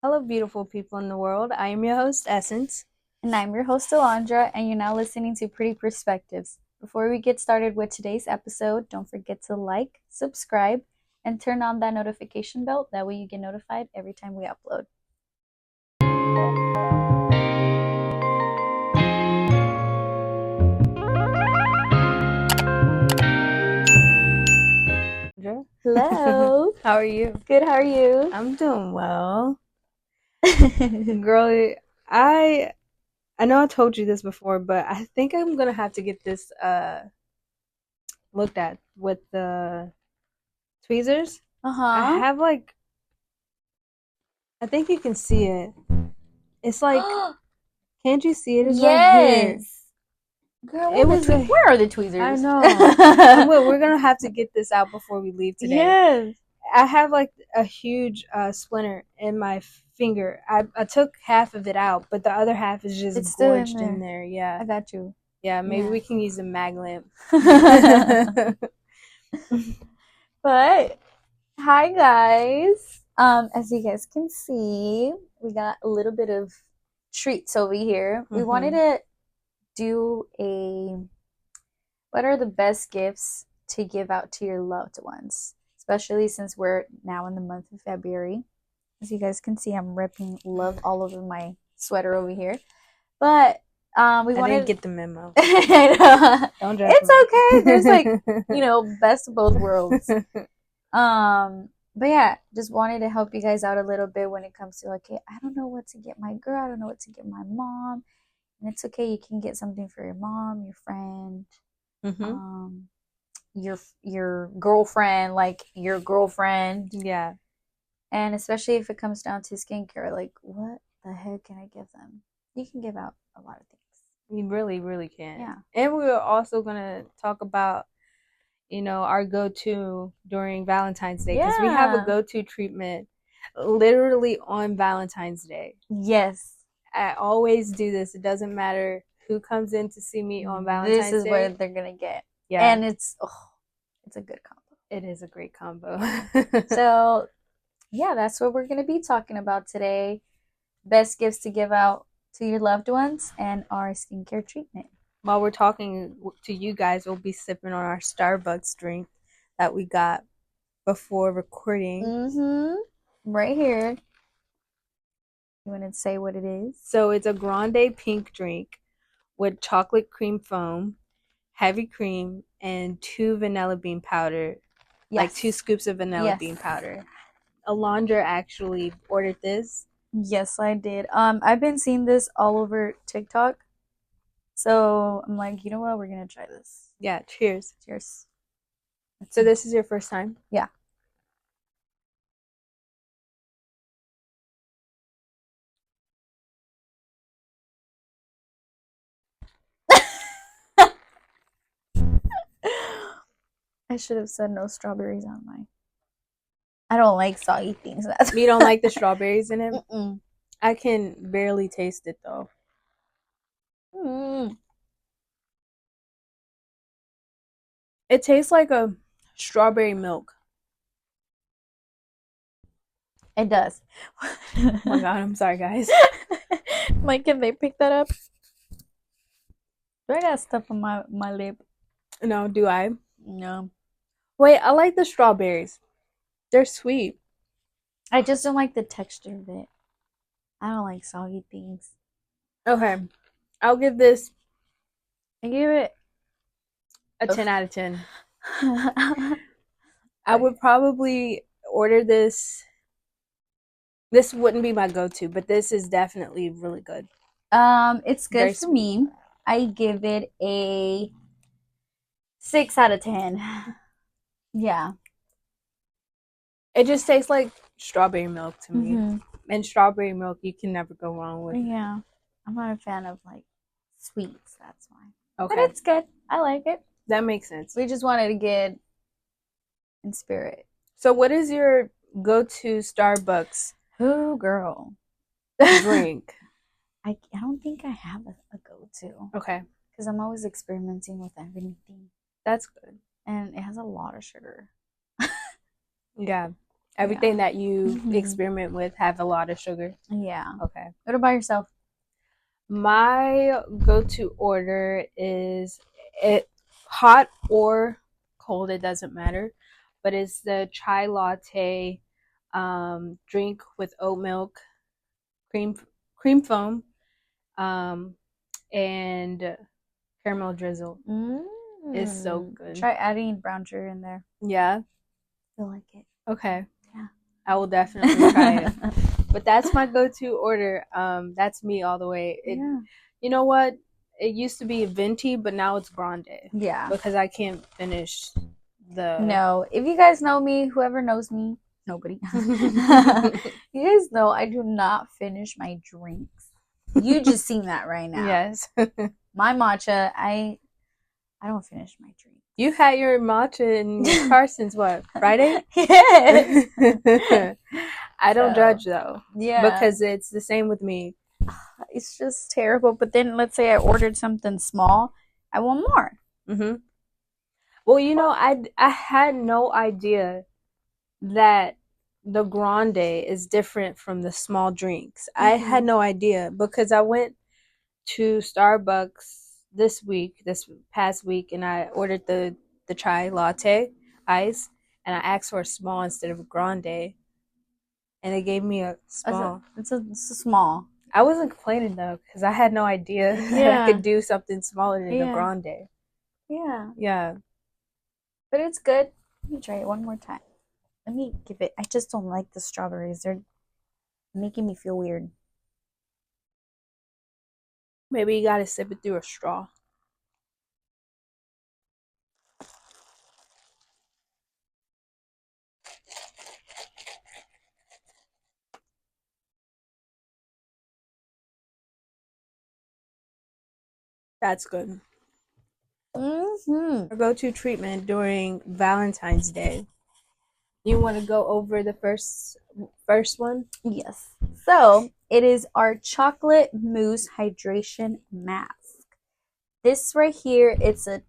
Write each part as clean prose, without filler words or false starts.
Hello, beautiful people in the world. I am your host, Essence. And I'm your host, Alondra, and you're now listening to Pretty Perspectives. Before we get started with today's episode, don't forget to like, subscribe, and turn on that notification bell. That way you get notified every time we upload. Hello. How are you? Good, how are you? I'm doing well. Girl, I know I told you this before, but I think I'm gonna have to get this looked at with the tweezers. I Uh-huh. have I think you can see it. It's like, can't you see it? It's right here. Yes. Girl, It was where are the I tweezers? know. We're gonna have to get this out before we leave today. Yes. I have like a huge splinter in my finger. I took half of it out, but the other half is just It's still gorged in in there. Yeah. I got you. Yeah, maybe Yeah. we can use a mag lamp. But hi guys. As you guys can see, we got a little bit of treats over here. We wanted to do a what are the best gifts to give out to your loved ones, especially since we're now in the month of February. As you guys can see, I'm ripping love all over my sweater over here. But we I wanted didn't get the memo. Don't judge it's me. okay. There's best of both worlds. But yeah, just wanted to help you guys out a little bit when it comes to hey, I don't know what to get my girl, I don't know what to get my mom. And it's okay, you can get something for your mom, your friend, um, your girlfriend, like your girlfriend. Yeah. And especially if it comes down to skincare, like what the heck can I give them? You can give out a lot of things. You really, really can. Yeah. And we're also gonna talk about our go-to during Valentine's Day because we have a Yeah. go-to treatment literally on Valentine's Day. Yes. I always do this. It doesn't matter who comes in to see me on Valentine's Day. This is what they're gonna get. Yeah. And it's a good combo. It is a great combo. So yeah, that's what we're gonna be talking about today. Best gifts to give out to your loved ones and our skincare treatment. While we're talking to you guys, we'll be sipping on our Starbucks drink that we got before recording. Right here. You want to say what it is? So it's a grande pink drink with chocolate cream foam, heavy cream, and 2 vanilla bean powder. Yes. Like 2 scoops of vanilla bean powder. Alondra actually ordered this. Yes, I did. I've been seeing this all over TikTok. So I'm like, you know what? We're gonna try this. Yeah, cheers. Cheers. So this is your first time? Yeah. I should have said no strawberries on mine. I don't like soggy things. You don't like the strawberries in it? Mm-mm. I can barely taste it though. It tastes like a strawberry milk. It does. Oh my god, I'm sorry guys. Like, can they pick that up? Do I got stuff on my lip? No, do I? No. Wait, I like the strawberries. They're sweet. I just don't like the texture of it. I don't like soggy things. Okay. I'll give this I give it a 10 out of 10. I would probably order this. This wouldn't be my go-to, but this is definitely really good. It's good Very for sweet. me. I give it a 6 out of 10. Yeah. It just tastes like strawberry milk to me. And strawberry milk, you can never go wrong with. Yeah. I'm not a fan of sweets, that's why. Okay. But it's good. I like it. That makes sense. We just wanted to get in spirit. So what is your go-to Starbucks girl drink? I don't think I have a go-to. Okay. Because I'm always experimenting with everything. That's good. And it has a lot of sugar. Yeah. Everything that you experiment with have a lot of sugar. Yeah. Okay. What about yourself? My go-to order is it hot or cold, it doesn't matter, but it's the chai latte drink with oat milk, cream foam, and caramel drizzle. It's so good. Try adding brown sugar in there. Yeah. I like it. Okay. Yeah. I will definitely try it. But that's my go-to order. That's me all the way. You know what? It used to be venti, but now it's grande. Yeah. Because I can't finish the. No. If you guys know me, whoever knows me, nobody. You guys know I do not finish my drinks. You just seen that right now. Yes. My matcha, I don't finish my drink. You had your matcha in your car since what? Friday? Yes. I don't judge though. Yeah. Because it's the same with me. It's just terrible. But then let's say I ordered something small, I want more. Well, you know, I had no idea that the grande is different from the small drinks. I had no idea because I went to Starbucks this past week, and I ordered the chai latte ice, and I asked for a small instead of a grande, and they gave me a small. It's a small. I wasn't complaining though because I had no idea that I could do something smaller than a grande. Yeah. Yeah. But it's good. Let me try it one more time. Let me give it. I just don't like the strawberries. They're making me feel weird. Maybe you gotta sip it through a straw. That's good. Our go-to treatment during Valentine's Day. You want to go over the first one? Yes. So it is our chocolate mousse hydration mask. This right here, it's an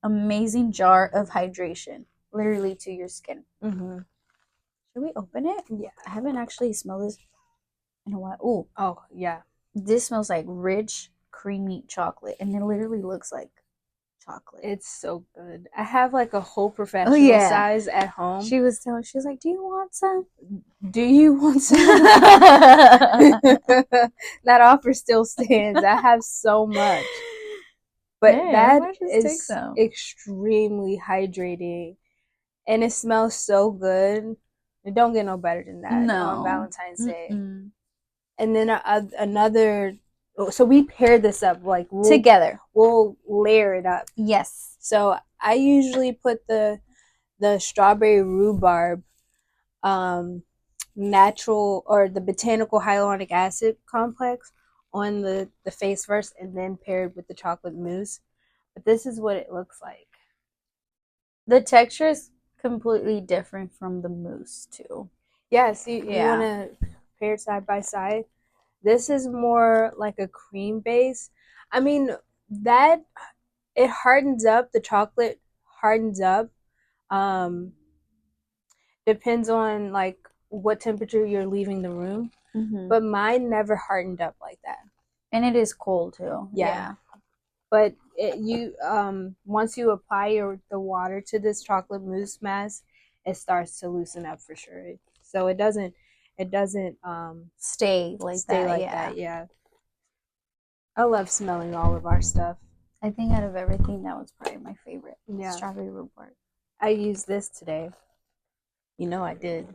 amazing jar of hydration, literally to your skin. Should we open it? Yeah. I haven't actually smelled this in a while. Ooh. Oh, yeah. This smells like rich, creamy chocolate, and it literally looks like chocolate. It's so good. I have like a whole professional size at home. She was like, do you want some? Do you want some? That offer still stands. I have so much. But that is extremely hydrating. And it smells so good. It don't get no better than that on Valentine's Day. And then another, so we pair this up like together. We'll layer it up. Yes. So I usually put the strawberry rhubarb natural or the botanical hyaluronic acid complex on the face first, and then paired with the chocolate mousse. But this is what it looks like. The texture is completely different from the mousse too. Yes, you want to pair it side by side. This is more like a cream base. I mean, that it hardens up, the chocolate hardens up. Depends on like what temperature you're leaving the room. But mine never hardened up like that. And it is cold too. Yeah. But once you apply the water to this chocolate mousse mask, it starts to loosen up for sure. So it doesn't stay like that. Yeah. I love smelling all of our stuff. I think out of everything, that was probably my favorite. Yeah. Strawberry rhubarb. I used this today. You know I did.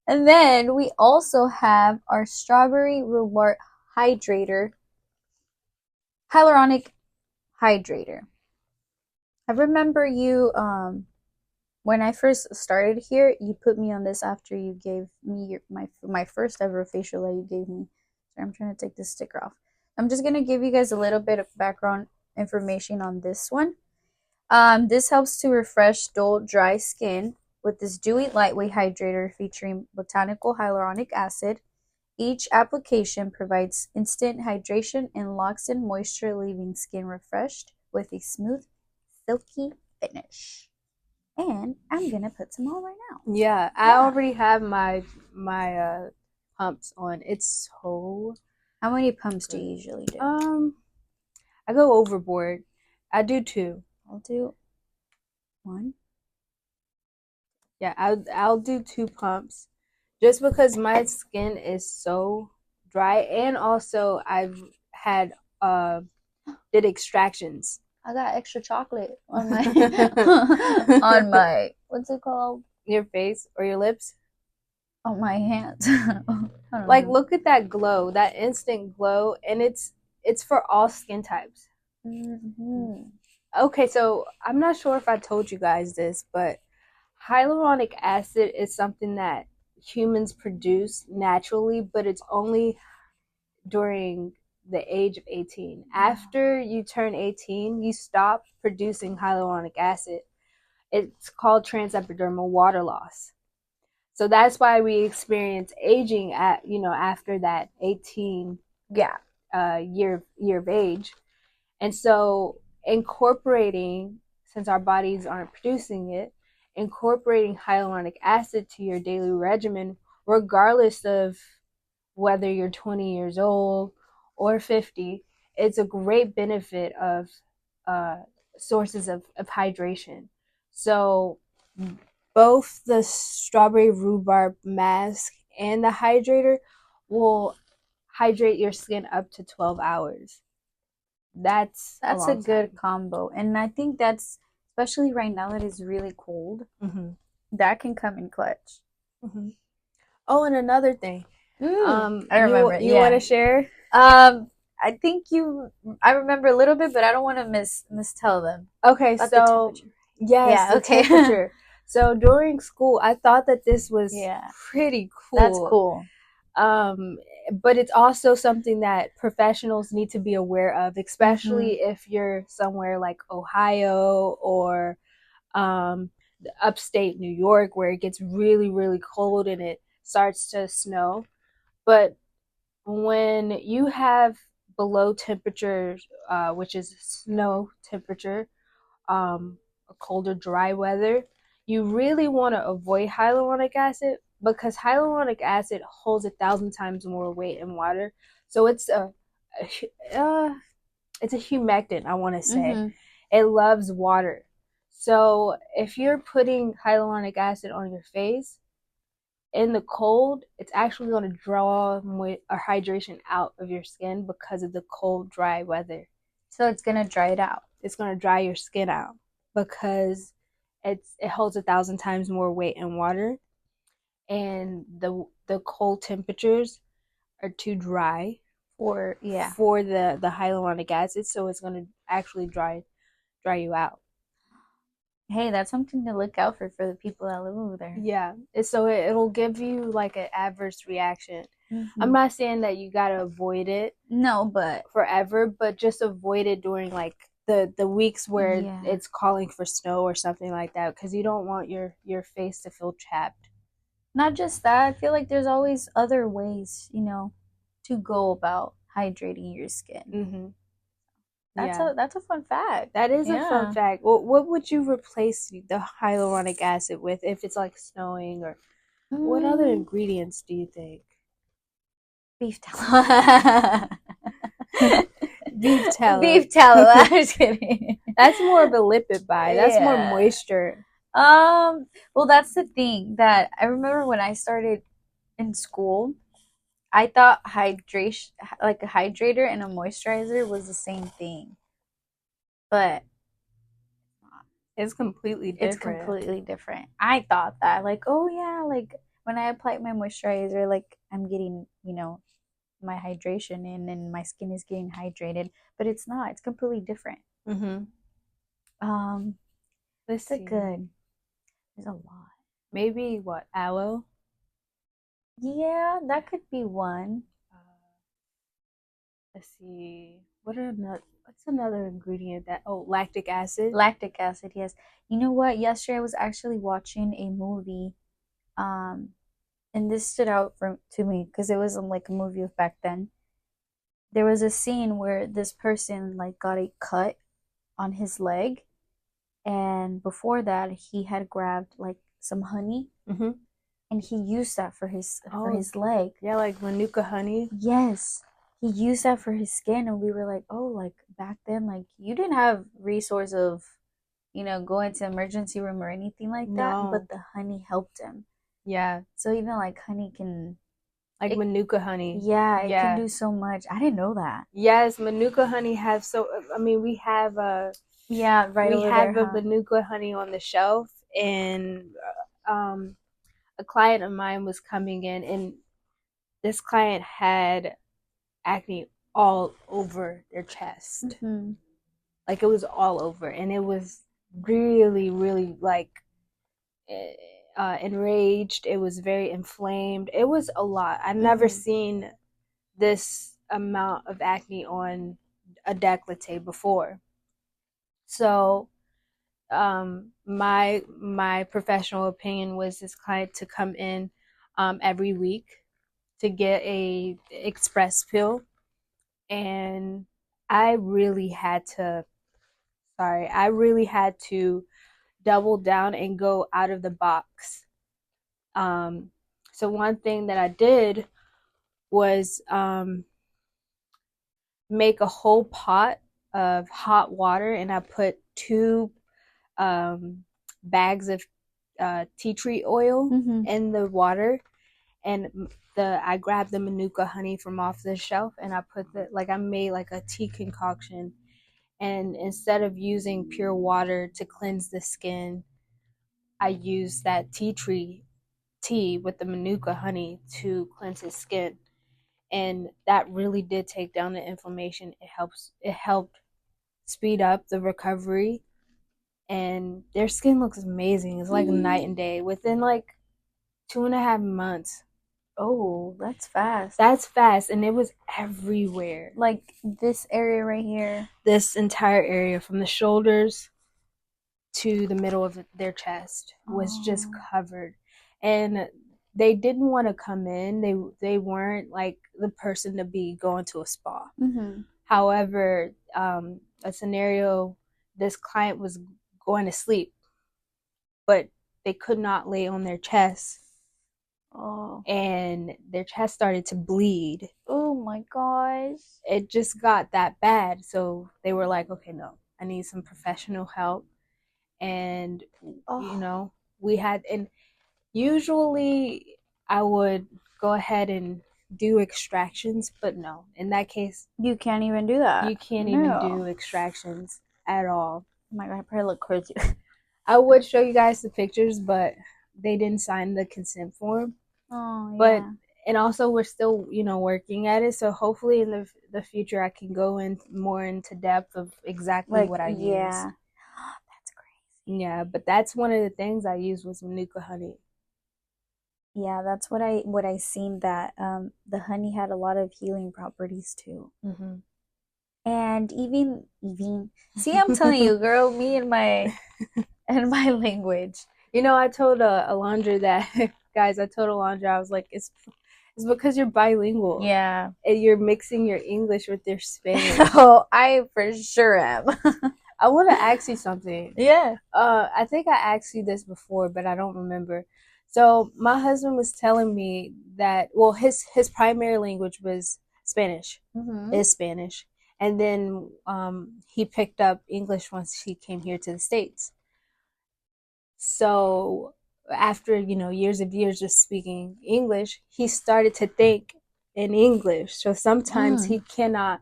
And then we also have our strawberry rhubarb hydrator. Hyaluronic hydrator. I remember you when I first started here, you put me on this after you gave me my first ever facial that you gave me. So I'm trying to take this sticker off. I'm just going to give you guys a little bit of background information on this one. This helps to refresh dull, dry skin with this dewy, lightweight hydrator featuring botanical hyaluronic acid. Each application provides instant hydration and locks in moisture, leaving skin refreshed with a smooth, silky finish. And I'm gonna put some on right now. Yeah, I already have my pumps on. It's so. How many pumps do you usually do? I go overboard. I do 2. I'll do 1. Yeah, I'll do 2 pumps, just because my skin is so dry, and also I've had did extractions. I got extra chocolate on my on my what's it called? Your face or your lips? On my hands. Like, look at that glow, that instant glow, and it's for all skin types. Mm-hmm. Okay, so I'm not sure if I told you guys this, but hyaluronic acid is something that humans produce naturally, but it's only during the age of 18. After you turn 18, you stop producing hyaluronic acid. It's called transepidermal water loss. So that's why we experience aging at, after that 18 year of age. And so incorporating, since our bodies aren't producing it, incorporating hyaluronic acid to your daily regimen, regardless of whether you're 20 years old or 50, it's a great benefit of sources of hydration. So both the strawberry rhubarb mask and the hydrator will hydrate your skin up to 12 hours. That's a good combo. And I think that's, especially right now that it's really cold, that can come in clutch. Oh, and another thing. I remember. You want to share? I think I remember a little bit, but I don't want to mistell them. Okay, so yes, the temperature. So during school, I thought that this was pretty cool. That's cool. But it's also something that professionals need to be aware of, especially if you're somewhere like Ohio or upstate New York, where it gets really, really cold and it starts to snow. But when you have below temperature, which is snow temperature, colder, dry weather, you really want to avoid hyaluronic acid, because hyaluronic acid holds 1,000 times more weight in water. So it's a humectant, I want to say. It loves water. So if you're putting hyaluronic acid on your face in the cold, it's actually going to draw hydration out of your skin because of the cold, dry weather. So it's going to dry it out. It's going to dry your skin out because it holds 1,000 times more weight in water, and the cold temperatures are too dry for the hyaluronic acid, so it's going to actually dry you out. Hey, that's something to look out for the people that live over there. Yeah, so it'll give you like an adverse reaction. I'm not saying that you gotta avoid it. No, but forever, but just avoid it during like the weeks where it's calling for snow or something like that, because you don't want your face to feel chapped. Not just that, I feel like there's always other ways, to go about hydrating your skin. That's a fun fact. That is a fun fact. Well, what would you replace the hyaluronic acid with if it's like snowing, or what other ingredients do you think? Beef tallow. Beef tallow. Beef tallow. I'm just kidding. That's more of a lipid buy. That's more moisture. Well, that's the thing that I remember when I started in school, I thought hydration, like a hydrator and a moisturizer, was the same thing, but it's completely different. I thought that, like, oh yeah, like when I apply my moisturizer, like I'm getting, my hydration in and my skin is getting hydrated, but it's not. It's completely different. Let's see. Good. There's a lot. Maybe what, aloe? Yeah, that could be one. Let's see. What's another ingredient that? Oh, lactic acid. Lactic acid, yes. You know what? Yesterday I was actually watching a movie, and this stood out to me because it was like a movie of back then. There was a scene where this person like got a cut on his leg, And before that, he had grabbed like some honey, and he used that for his leg. Yeah, like Manuka honey. Yes, he used that for his skin, and we were like, oh, like back then, like you didn't have resource of, going to emergency room or anything like that, but the honey helped him. Yeah. So even like honey can, like Manuka honey. Yeah, it can do so much. I didn't know that. Yes, Manuka honey has we have we have a Manuka honey on the shelf, and a client of mine was coming in, and this client had acne all over their chest. Like it was all over, and it was really, really like enraged. It was very inflamed. It was a lot. I've never seen this amount of acne on a décolleté before. So my professional opinion was this client to come in every week to get a express pill, and I really had to double down and go out of the box. So one thing that I did was make a whole pot of hot water, and I put 2 bags of tea tree oil in the water, and I grabbed the Manuka honey from off the shelf, and I put I made like a tea concoction, and instead of using pure water to cleanse the skin, I used that tea tree tea with the Manuka honey to cleanse his skin, and that really did take down the inflammation. It helped speed up the recovery, and their skin looks amazing. It's like night and day within like 2.5 months. Oh, that's fast. That's fast, and it was everywhere. Like this area right here. This entire area from the shoulders to the middle of their chest was just covered. And they didn't want to come in. They weren't like the person to be going to a spa. However, a scenario, this client was going to sleep, but they could not lay on their chest. And their chest started to bleed. Oh my gosh. It just got that bad. So they were like, okay, no, I need some professional help. And we had, and usually I would go ahead and do extractions, but no, in that case you can't even do that. You can't even do extractions at all. Oh my god, I probably look crazy. I would show you guys the pictures, but they didn't sign the consent form. But and also we're still working at it, so hopefully in the future I can go in more into depth of exactly what I use. That's crazy. Yeah, but that's one of the things I used was Manuka honey. Yeah, that's what I seen, that the honey had a lot of healing properties too. And even see, I'm telling you, girl, me and my language. I told Alondra that guys, I told Alondra, I was like, it's because you're bilingual. Yeah. And you're mixing your English with your Spanish. Oh, I for sure am. I want to ask you something. Yeah. I think I asked you this before, but I don't remember. So my husband was telling me that, well, his primary language was Spanish. Is Spanish. And then he picked up English once he came here to the States. So after years of just speaking English, he started to think in English. So sometimes he cannot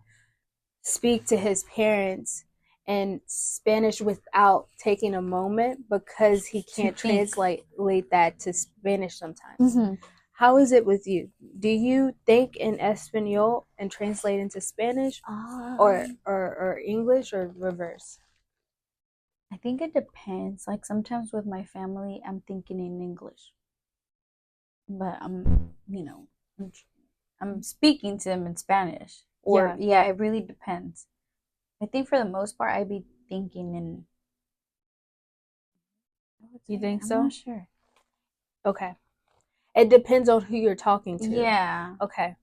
speak to his parents in Spanish without taking a moment, because he can't translate that to Spanish sometimes. How is it with you? Do you think in Espanol and translate into Spanish, or English, or reverse? I think it depends. Like sometimes with my family, I'm thinking in English, but I'm speaking to them in Spanish. Or yeah, it really depends. I think for the most part, I'd be thinking in. You think so? I'm not sure. Okay. It depends on who you're talking to. Yeah. Okay.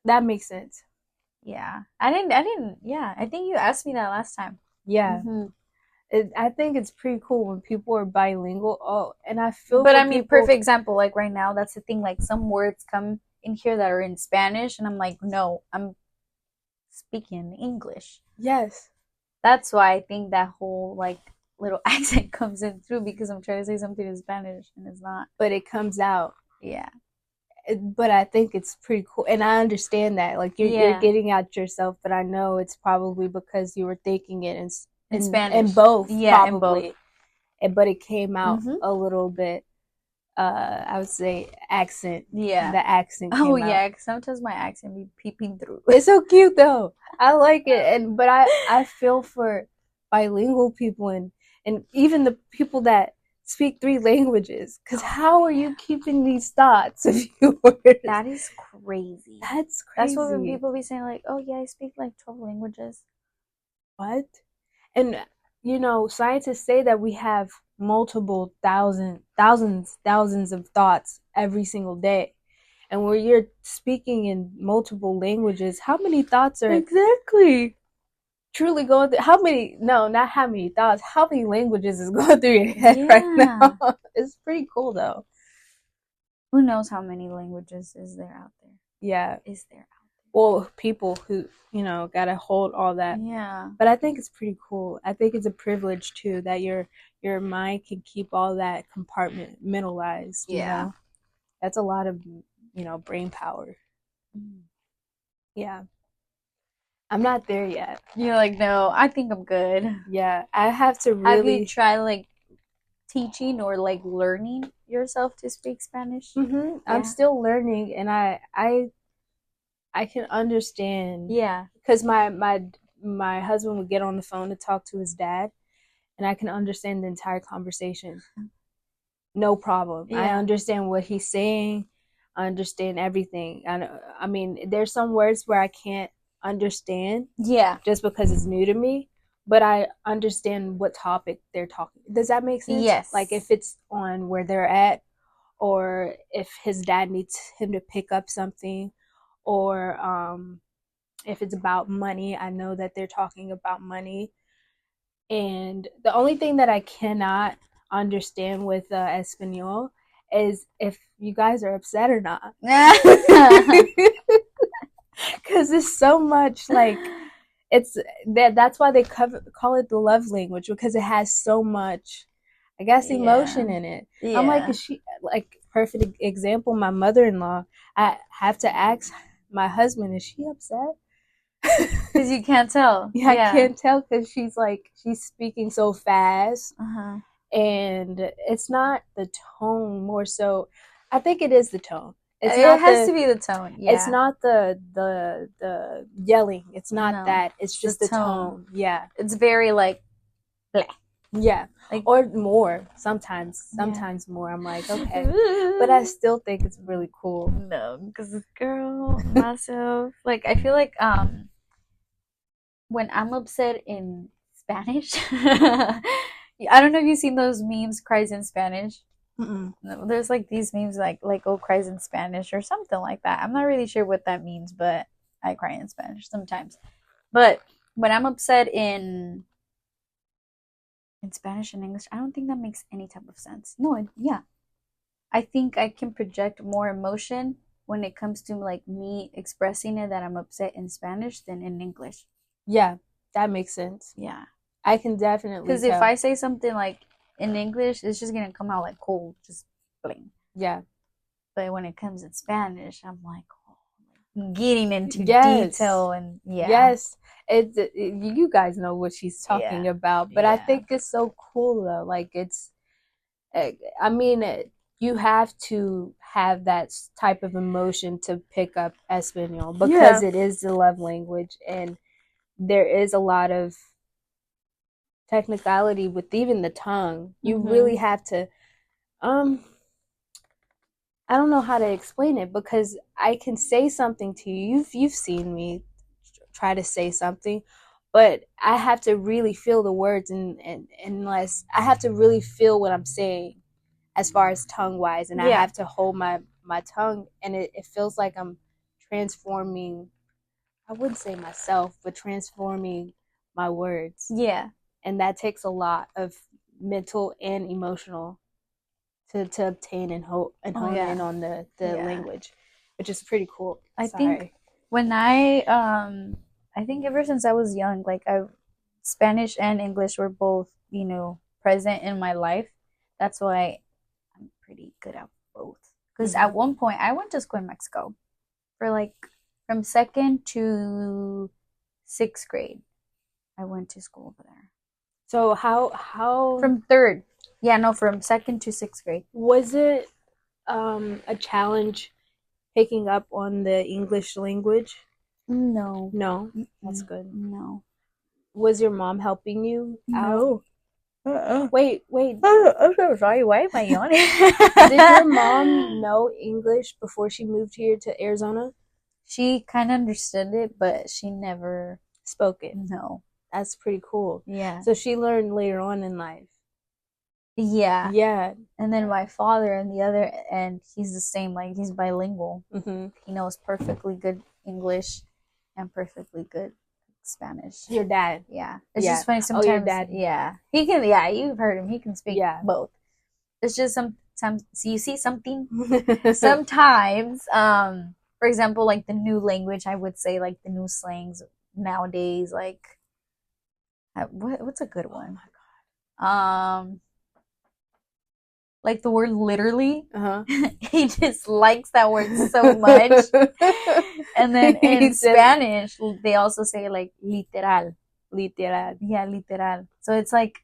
That makes sense. Yeah. I didn't. Yeah. I think you asked me that last time. Yeah. I think it's pretty cool when people are bilingual. Oh, and I feel But for I mean, people. perfect example, like right now, that's the thing. Like some words come in here that are in Spanish, and I'm like, no, I'm speaking English. Yes. That's why I think that whole like little accent comes in through, because I'm trying to say something in Spanish and it's not. But it comes out. Yeah. But I think it's pretty cool, and I understand that. Like you're getting out yourself, but I know it's probably because you were thinking it in Spanish, in both, yeah, probably. In both. But it came out a little bit. I would say accent. Yeah. The accent. Oh yeah, because sometimes my accent be peeping through. It's so cute though. I like it, but I feel for bilingual people and even the people that speak 3 languages. Because how are you keeping these thoughts of yours? That is crazy. That's crazy. That's what when people be saying like, "Oh yeah, I speak like 12 languages." What? And you know, scientists say that we have multiple thousands of thoughts every single day. And when you're speaking in multiple languages, how many thoughts are exactly truly going through? How many? No, not how many thoughts. How many languages is going through your head right now? It's pretty cool though. Who knows how many languages is there out there? Yeah, is there out there? Well, people who gotta hold all that. Yeah. But I think it's pretty cool. I think it's a privilege too that your mind can keep all that compartmentalized. Yeah. You know? That's a lot of brain power. Yeah. I'm not there yet. You're like, no, I think I'm good. Yeah, I have to really. Have you tried like teaching or like learning yourself to speak Spanish? Yeah. I'm still learning, and I can understand. Yeah. Because my husband would get on the phone to talk to his dad, and I can understand the entire conversation. No problem. Yeah. I understand what he's saying. I understand everything. I mean, there's some words where I can't understand. Yeah. Just because it's new to me, but I understand what topic they're talking. Does that make sense? Yes. Like if it's on where they're at, or if his dad needs him to pick up something, or if it's about money, I know that they're talking about money. And the only thing that I cannot understand with Espanol is if you guys are upset or not. Because it's so much like it's that's why they call it the love language, because it has so much, I guess, emotion in it. Yeah. I'm like, is she like, perfect example, my mother-in-law, I have to ask my husband, is she upset? Because you can't tell. Yeah, I can't tell because she's speaking so fast. And it's not the tone, more so. I think it is the tone. It has to be the tone. Yeah. It's not the yelling. It's not that. It's just the tone. Yeah. It's very like bleh. Yeah. Like, or more. Sometimes more. I'm like, okay. But I still think it's really cool. No, because girl, myself, like I feel like when I'm upset in Spanish, I don't know if you've seen those memes, cries in Spanish. There's like these memes like oh, cries in Spanish or something like that. I'm not really sure what that means, but I cry in Spanish sometimes. But when I'm upset in Spanish and English, I don't think that makes any type of sense. No, yeah. I think I can project more emotion when it comes to like me expressing it that I'm upset in Spanish than in English. Yeah, that makes sense. Yeah. I can definitely, because if I say something like in English, it's just gonna come out like cold, just bling. Yeah. But when it comes in Spanish, I'm like, getting into detail, and yes, you guys know what she's talking about. But I think it's so cool though. Like it's, I mean, you have to have that type of emotion to pick up Espanol, because it is the love language, and there is a lot of technicality with even the tongue. You really have to, I don't know how to explain it, because I can say something to you. You've seen me try to say something, but I have to really feel the words, and unless I have to really feel what I'm saying as far as tongue wise, and I have to hold my tongue, and it feels like I'm transforming, I wouldn't say myself, but transforming my words. Yeah. and that takes a lot of mental and emotional to obtain and hone in on the language, which is pretty cool. I think when I think ever since I was young, like Spanish and English were both, present in my life. That's why I'm pretty good at both. Because at one point I went to school in Mexico for like from 2nd to 6th grade. I went to school over there. So how from 3rd? Yeah, no, from 2nd to 6th grade. Was it a challenge picking up on the English language? No. No? That's good. No. Was your mom helping you out? No. Wait. I'm so sorry. Why am I yawning? Did your mom know English before she moved here to Arizona? She kind of understood it, but she never spoke it. No. That's pretty cool. Yeah. So she learned later on in life. Yeah. Yeah. And then my father on the other end, he's the same. Like, he's bilingual. He knows perfectly good English and perfectly good Spanish. Your dad? Yeah. It's just funny sometimes. Your dad? Yeah. He can, you've heard him. He can speak both. It's just sometimes, so you see something. Sometimes, for example, like the new language, I would say, like the new slangs nowadays, like, what's a good one? Oh my God. Like the word literally. He just likes that word so much. And then in Spanish, they also say like literal. Literal. Yeah, literal. So it's like,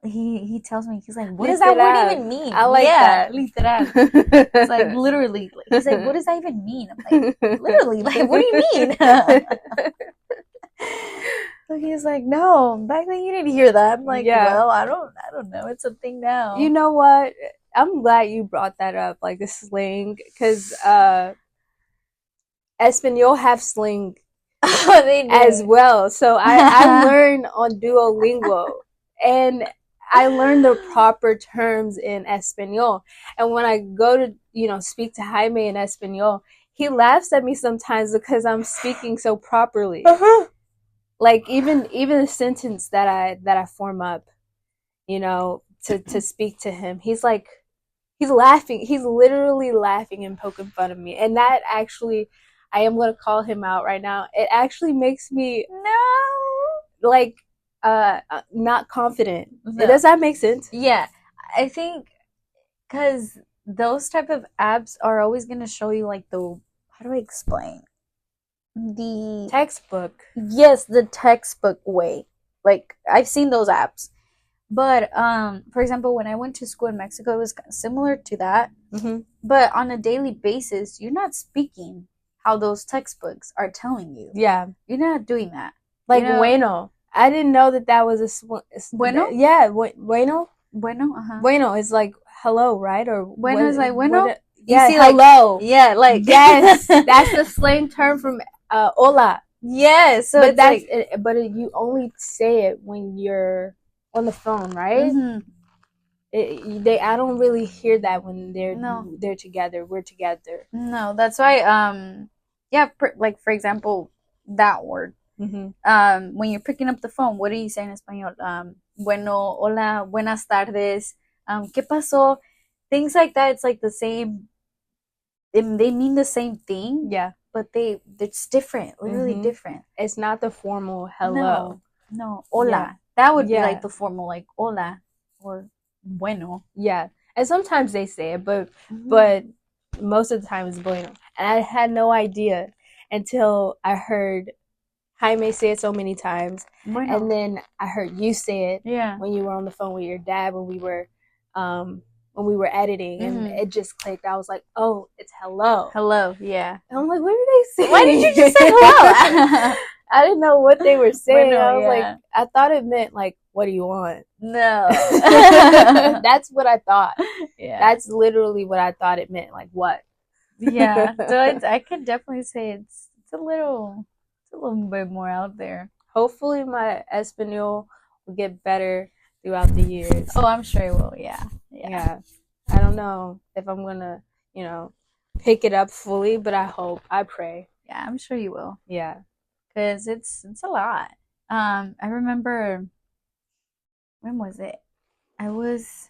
he tells me, he's like, what does that word even mean? I like that. Literal. It's like literally. He's like, what does that even mean? I'm like, literally, like, what do you mean? So he's like, no, back then you didn't hear that. I'm like, well, I don't know. It's a thing now. You know what? I'm glad you brought that up, like the slang, because Espanol have slang as well. So I learned on Duolingo, and I learned the proper terms in Espanol. And when I go to, speak to Jaime in Espanol, he laughs at me sometimes because I'm speaking so properly. Like even the sentence that I form up, to speak to him, he's like, he's laughing. He's literally laughing and poking fun of me. And that actually, I am going to call him out right now. It actually makes me like not confident. No. Does that make sense? Yeah, I think because those type of apps are always going to show you like how do I explain? The textbook. Yes, the textbook way. Like, I've seen those apps. But for example, when I went to school in Mexico, it was similar to that. But on a daily basis, you're not speaking how those textbooks are telling you. Yeah. You're not doing that. Like, bueno. I didn't know that was a bueno? Yeah, bueno. Bueno, Bueno is like hello, right? Or bueno is like bueno? Yeah, hello. Like, yeah, like yes. That's the slang term from hola. Yes. So but that's but you only say it when you're on the phone, right? I don't really hear that when they're together. We're together. No, that's why like for example, that word. When you're picking up the phone, what are you saying in español? Bueno, hola, buenas tardes, ¿qué pasó? Things like that. It's like the same. They mean the same thing. Yeah, but it's different. Literally different. It's not the formal hello. No, hola. Yeah. That would be like the formal, like hola or bueno. Yeah, and sometimes they say it, but most of the time it's bueno. And I had no idea until I heard Jaime say it so many times, and then I heard you say it when you were on the phone with your dad when we were editing, and it just clicked. I was like, oh, it's hello. Hello, yeah. And I'm like, what did they say? Why did you just say hello? I didn't know what they were saying. I was like, I thought it meant like, what do you want? No. That's what I thought. Yeah. That's literally what I thought it meant. Like, what? Yeah. So I could definitely say it's a little bit more out there. Hopefully my Espanol will get better throughout the years. Oh, I'm sure it will. Yeah. I don't know if I'm gonna, pick it up fully, but I pray. Yeah, I'm sure you will. Yeah, because it's a lot. I remember when was it? I was.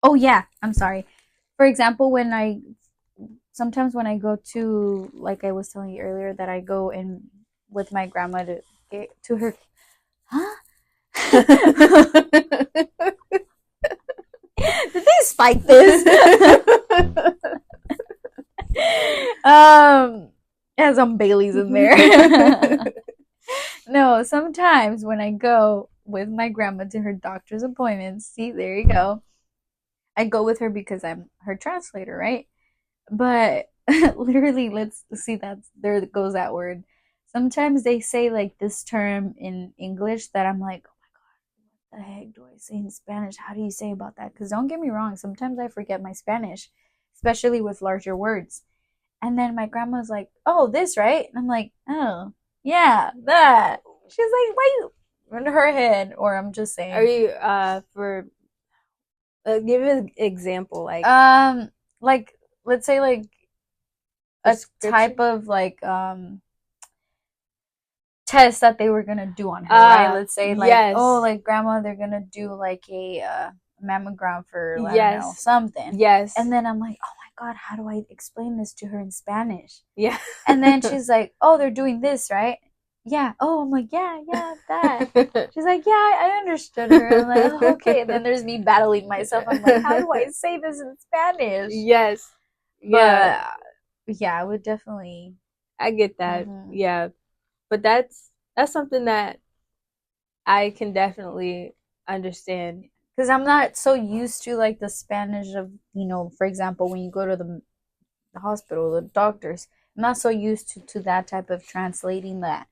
Oh yeah, I'm sorry. For example, sometimes when I go to, like I was telling you earlier, that I go in with my grandma to get to her. Huh? Did they spike this? Has some Baileys in there. No, sometimes when I go with my grandma to her doctor's appointments, see, there you go. I go with her because I'm her translator, right? But literally, let's see, there goes that word. Sometimes they say like this term in English that I'm like, oh my God, what the heck do I say in Spanish? How do you say about that? Because don't get me wrong, sometimes I forget my Spanish, especially with larger words. And then my grandma's like, oh, this, right? And I'm like, oh, yeah, that. She's like, why you in her head? Or I'm just saying. Are you for give an example, like let's say like a type of like test that they were gonna do on her, right? Let's say like, yes. Oh, like grandma, they're gonna do like a mammogram for, I don't know, something. Yes. And then I'm like, oh my God, how do I explain this to her in Spanish? Yeah. And then she's like, oh, they're doing this, right? Yeah. Oh, I'm like, yeah, that. She's like, yeah, I understood her. I'm like, oh, okay. And then there's me battling myself. I'm like, how do I say this in Spanish? Yes. Yeah. But, yeah, I would definitely. I get that. Mm-hmm. Yeah. But that's something that I can definitely understand. Because I'm not so used to like the Spanish of, for example, when you go to the hospital, the doctors, I'm not so used to that type of translating that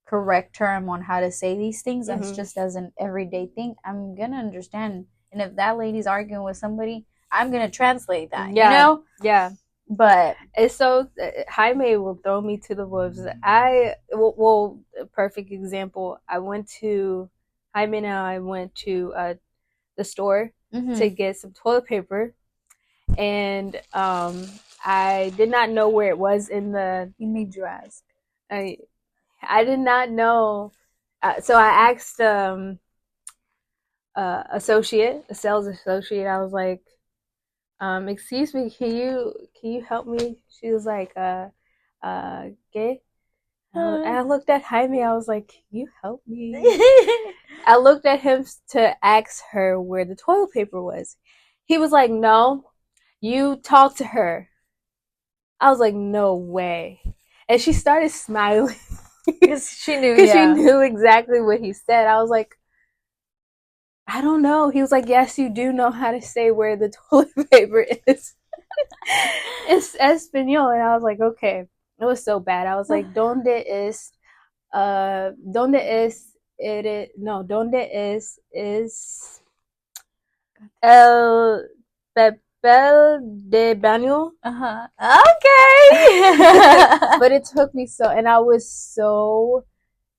correct term on how to say these things. That's mm-hmm. just as an everyday thing. I'm gonna understand, and if that lady's arguing with somebody, I'm gonna translate that. Yeah. Yeah. But it's so Jaime will throw me to the wolves. A perfect example. Jaime and I went to the store mm-hmm. to get some toilet paper, and I did not know where it was in the. You made you ask. I did not know, so I asked a sales associate. I was like, excuse me, can you help me? She was like, ¿qué? And I looked at Jaime. I was like, can you help me? I looked at him to ask her where the toilet paper was. He was like, no, you talk to her. I was like, no way. And she started smiling. Because she knew exactly what he said. I was like, I don't know. He was like, yes, you do know how to say where the toilet paper is. It's Espanol. And I was like, okay. It was so bad. I was like, ¿dónde es el papel de baño? Uh-huh. Okay. But it took me and I was so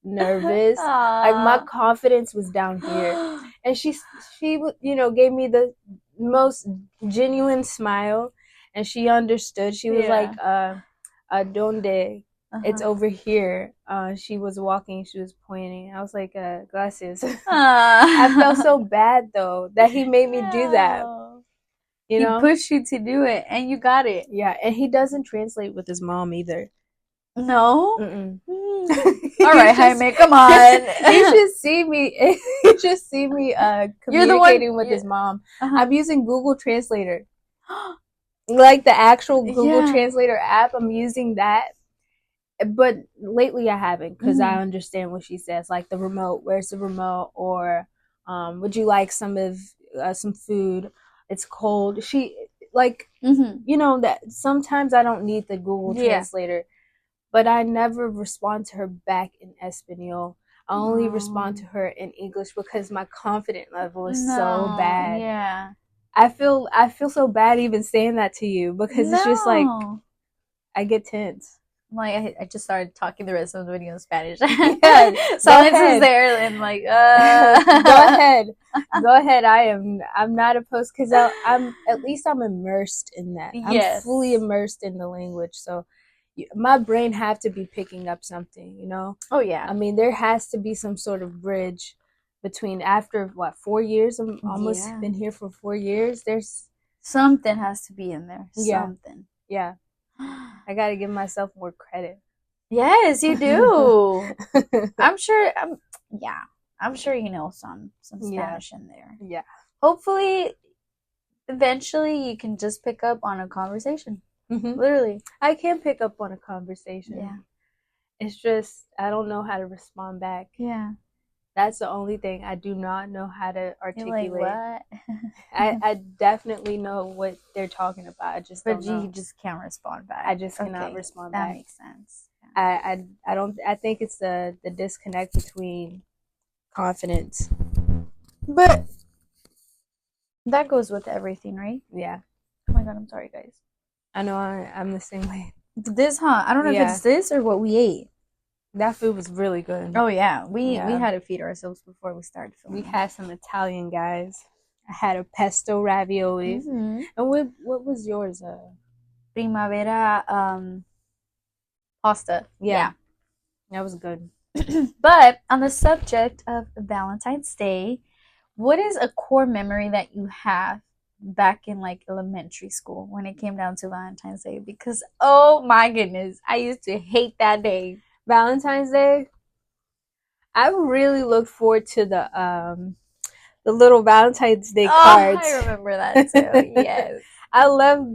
nervous. Like my confidence was down here. And she gave me the most genuine smile, and she understood. She was like, ¿dónde? Uh-huh. It's over here. She was walking, she was pointing. I was like, gracias. I felt so bad though that he made me do that. He pushed you to do it, and you got it. Yeah, and he doesn't translate with his mom either. No. All right, Jaime, come on. You should see me. You should see me communicating with his mom. Uh-huh. I'm using Google Translator, like the actual Google Translator app. I'm using that, but lately I haven't because I understand what she says, like the remote. Where's the remote? Or would you like some food? It's cold. She like that. Sometimes I don't need the Google Translator. But I never respond to her back in Espanol. I only respond to her in English because my confidence level is so bad. Yeah. I feel so bad even saying that to you because it's just like I get tense. Like I just started talking the rest of the video in Spanish. Yeah, silence is there and like Go ahead. I'm not opposed because I'm immersed in that. I'm fully immersed in the language. So my brain have to be picking up something, you know? Oh, yeah. I mean, there has to be some sort of bridge between after, 4 years? I'm almost been here for 4 years. There's something has to be in there. Yeah. Something. Yeah. I got to give myself more credit. Yes, you do. I'm sure, I'm sure you know some Spanish in there. Yeah. Hopefully, eventually you can just pick up on a conversation. Literally. I can pick up on a conversation. Yeah. It's just, I don't know how to respond back. Yeah. That's the only thing. I do not know how to articulate. You're like, what? I definitely know what they're talking about. I just don't know. You just can't respond back. I just cannot respond back. That makes sense. I don't. I think it's the disconnect between confidence. But that goes with everything, right? Yeah. Oh my god, I'm sorry, guys. I know I'm the same way. This, huh? I don't know if it's this or what we ate. That food was really good. Oh yeah, we had to feed ourselves before we started filming. We had some Italian guys. I had a pesto ravioli. And what was yours? Primavera pasta. Yeah. That was good. But on the subject of Valentine's Day, what is a core memory that you have back in like elementary school when it came down to Valentine's Day? Because oh my goodness, I used to hate that day. Valentine's Day, I really look forward to the little Valentine's Day cards. I remember that too. Yes. I love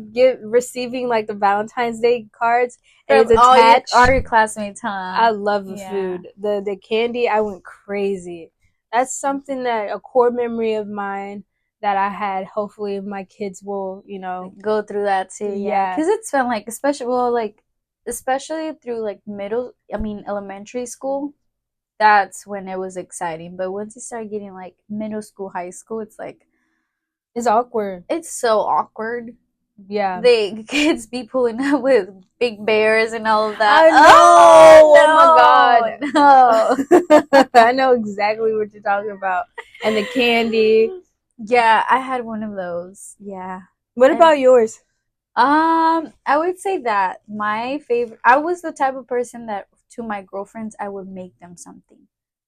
receiving like the Valentine's Day cards, and it's attached. All your classmates, huh? I love the food, the candy. I went crazy. That's something that a core memory of mine that I had. Hopefully, my kids will, go through that too. Yeah, because it's fun. Like especially through like elementary school. That's when it was exciting. But once you start getting like middle school, high school, it's like it's awkward. It's so awkward. Yeah. The kids be pulling up with big bears and all of that. I know. Oh my god. No. I know exactly what you're talking about. And the candy. Yeah, I had one of those. Yeah. What about yours? I would say that my favorite, I was the type of person that to my girlfriends, I would make them something.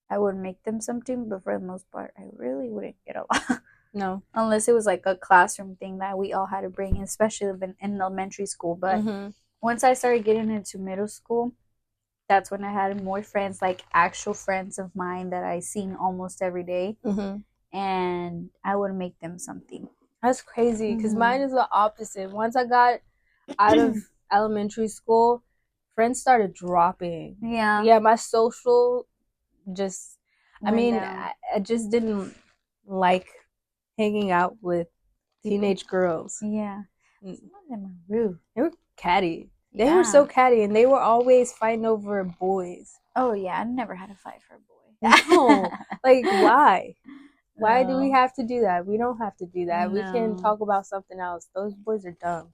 But for the most part, I really wouldn't get a lot. No. Unless it was like a classroom thing that we all had to bring in, especially in elementary school. But once I started getting into middle school, that's when I had more friends, like actual friends of mine that I seen almost every day. And I would make them something. That's crazy because mine is the opposite. Once I got out of elementary school, friends started dropping. Yeah. Yeah, my social just, I just didn't like hanging out with teenage girls. Yeah. Some of them are rude. They were catty. They were so catty, and they were always fighting over boys. Oh, yeah. I never had a fight for a boy. No. Like, why? Why do we have to do that? We don't have to do that. No. We can talk about something else. Those boys are dumb.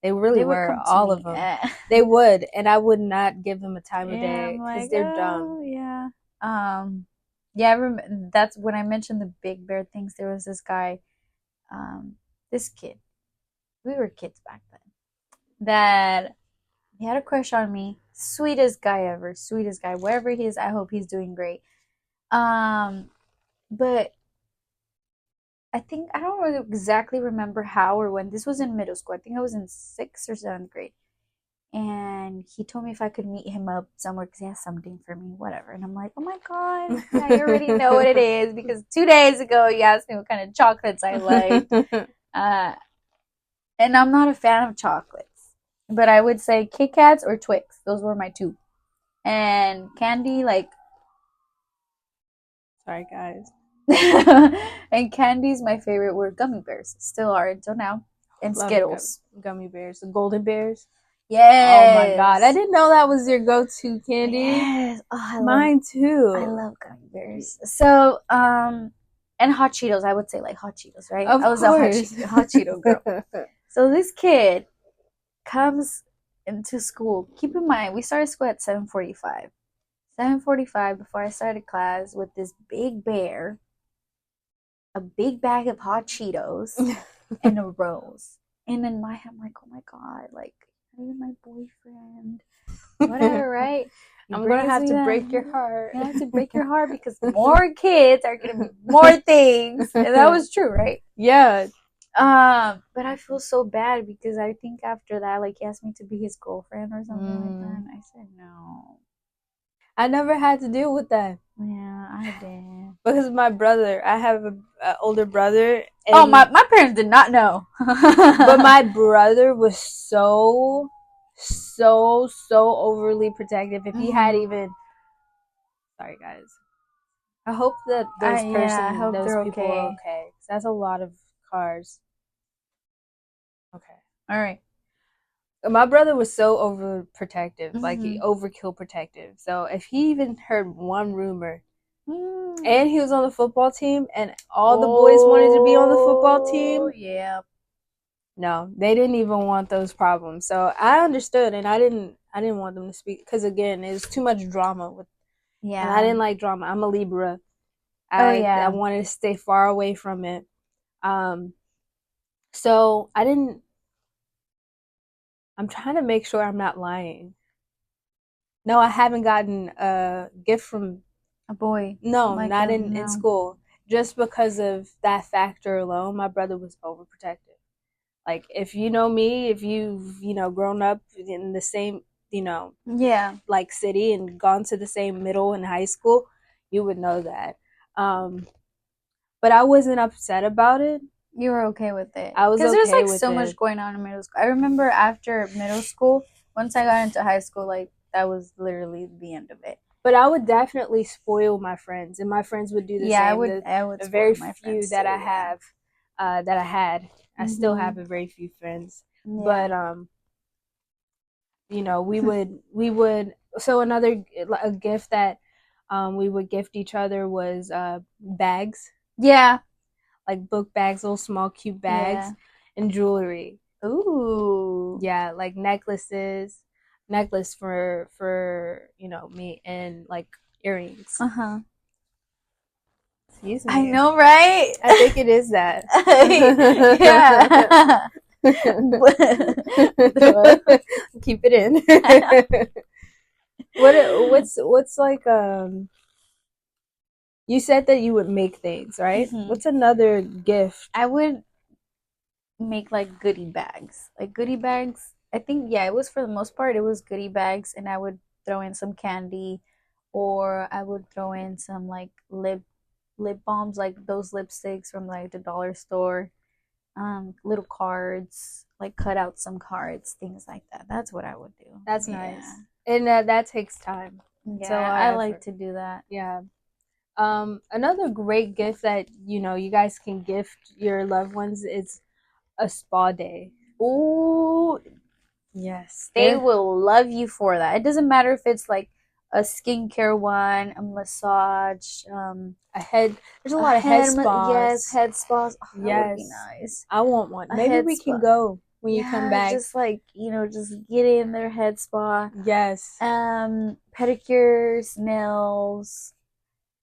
They really were, all of them. They would, and I would not give them a time of day because they're dumb. Yeah. Yeah, I remember, that's when I mentioned the big bear things. There was this guy, this kid. We were kids back then. That he had a crush on me. Sweetest guy ever. Sweetest guy. Wherever he is, I hope he's doing great. But I think, I don't really exactly remember how or when. This was in middle school. I think I was in 6th or 7th grade. And he told me if I could meet him up somewhere because he has something for me, whatever. And I'm like, oh my god, I already know what it is because 2 days ago you asked me what kind of chocolates I like. And I'm not a fan of chocolates, but I would say Kit Kats or Twix. Those were my two. And candy, like, sorry guys. And candies, my favorite were gummy bears. Still are until now. And Skittles. Gummy bears. The golden bears. Yes. Oh my god. I didn't know that was your go-to candy. Yes. Oh, mine too. I love gummy bears. So, and hot Cheetos. I would say like hot Cheetos, right? Of course. I was a hot Cheeto girl. So this kid comes into school. Keep in mind, we started school at 7:45. 7:45 before I started class with this big bear, a big bag of hot Cheetos, and a rose. And in my head, I'm like, oh my god, like, You're my boyfriend. Whatever, right? I'm gonna have to break your heart. I have to break your heart because more kids are gonna be more things. And that was true, right? Yeah. But I feel so bad because I think after that, like, he asked me to be his girlfriend or something like that, and I said no. I never had to deal with that. Yeah, I did. Because my brother, I have an older brother. And my parents did not know. But my brother was so overly protective. If he had even, sorry guys, I hope that those people are okay. That's a lot of cars. Okay, all right. My brother was so overprotective, like he overkill protective. So if he even heard one rumor, and he was on the football team, and all the boys wanted to be on the football team, yeah. No, they didn't even want those problems. So I understood, and I didn't want them to speak because again, it was too much drama with. Yeah. And I didn't like drama. I'm a Libra. I wanted to stay far away from it. So I didn't. I'm trying to make sure I'm not lying. No, I haven't gotten a gift from a boy. No, like not in school. Just because of that factor alone, my brother was overprotective. Like, if you know me, if you've, grown up in the same, like city and gone to the same middle and high school, you would know that. But I wasn't upset about it. You were okay with it. I was okay with it. Because there's, like, so much going on in middle school. I remember after middle school, once I got into high school, like, that was literally the end of it. But I would definitely spoil my friends, and my friends would do the same. I would the very few that I have, that I had. I still have a very few friends, but we would. So a gift that we would gift each other was bags. Yeah, like book bags, little small cute bags, and jewelry. Ooh, yeah, like necklace for me, and like earrings. Excuse me. I know, right? I think it is that. Yeah. Keep it in. What's like you said that you would make things, right? What's another gift? I would make like goodie bags. Like goodie bags. I think it was, for the most part, it was goodie bags, and I would throw in some candy, or I would throw in some like lip balms, like those lipsticks from like the dollar store, little cards, like cut out some cards, things like that. That's what I would do. That's nice. And that takes time. Yeah, so I like to do that. Yeah. Another great gift that you guys can gift your loved ones is a spa day. Ooh, yes, they will love you for that. It doesn't matter if it's like a skincare one, a massage, a head. There's a lot of head spas. Yes, head spas. Oh, that yes, would be nice. I want one. Maybe we can go when you come back. Just like just get in their head spa. Yes. Pedicures, nails,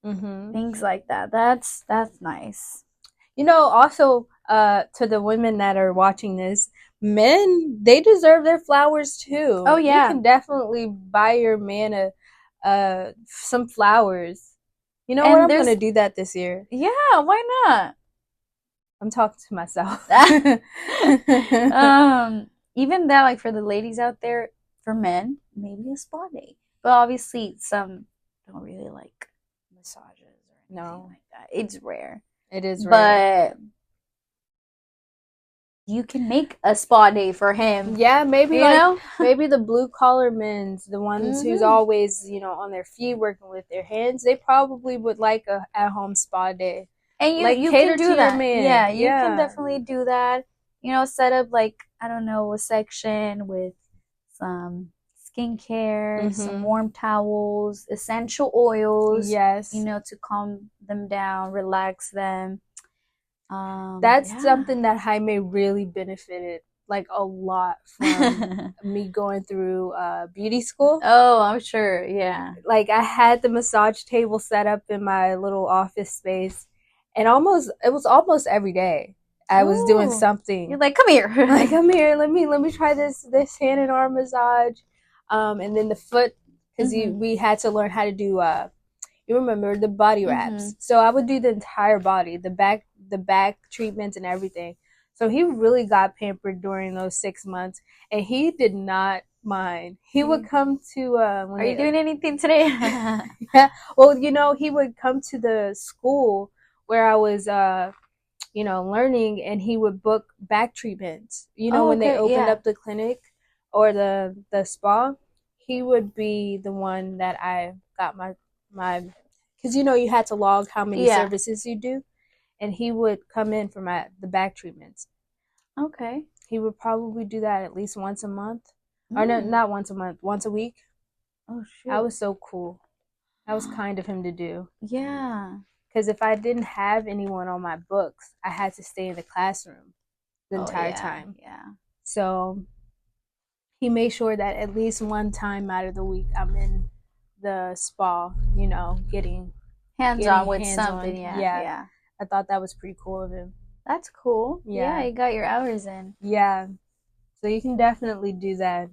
things like that. That's nice. Also, to the women that are watching this, men, they deserve their flowers too. Oh yeah, you can definitely buy your man some flowers. You know what? I'm gonna do that this year. Yeah, why not? I'm talking to myself. Even that, like, for the ladies out there, for men, maybe a spa day. But obviously, some don't really like massages or anything like that. It's rare. It is rare. But you can make a spa day for him. Yeah, maybe maybe the blue collar men's, the ones who's always on their feet working with their hands, they probably would like a at-home spa day. And you can do that. Yeah, you can definitely do that. Set up like, I don't know, a section with some skincare, some warm towels, essential oils. Yes. To calm them down, relax them. That's something that Jaime really benefited like a lot from me going through beauty school. Oh, I'm sure. Yeah. Like, I had the massage table set up in my little office space, and it was almost every day. I was doing something. You're like, come here. Like, come here. Let me try this hand and arm massage. And then the foot, because we had to learn how to do you remember the body wraps. So I would do the entire body, the back treatments and everything. So he really got pampered during those 6 months, and he did not mind. He would come to are you doing anything today? Yeah. Well, he would come to the school where I was learning, and he would book back treatments. When they opened up the clinic or the spa, he would be the one that I got my because you had to log how many services you do, and he would come in for the back treatments. Okay. He would probably do that at least once a month. Or no, not once a month, once a week. Oh shoot. That was so cool. That was kind of him to do. Yeah. Because if I didn't have anyone on my books, I had to stay in the classroom the entire time. Yeah. So he made sure that at least one time out of the week I'm in the spa, getting hands-on with something. Yeah. I thought that was pretty cool of him. That's cool. Yeah, you got your hours in. Yeah. So you can definitely do that.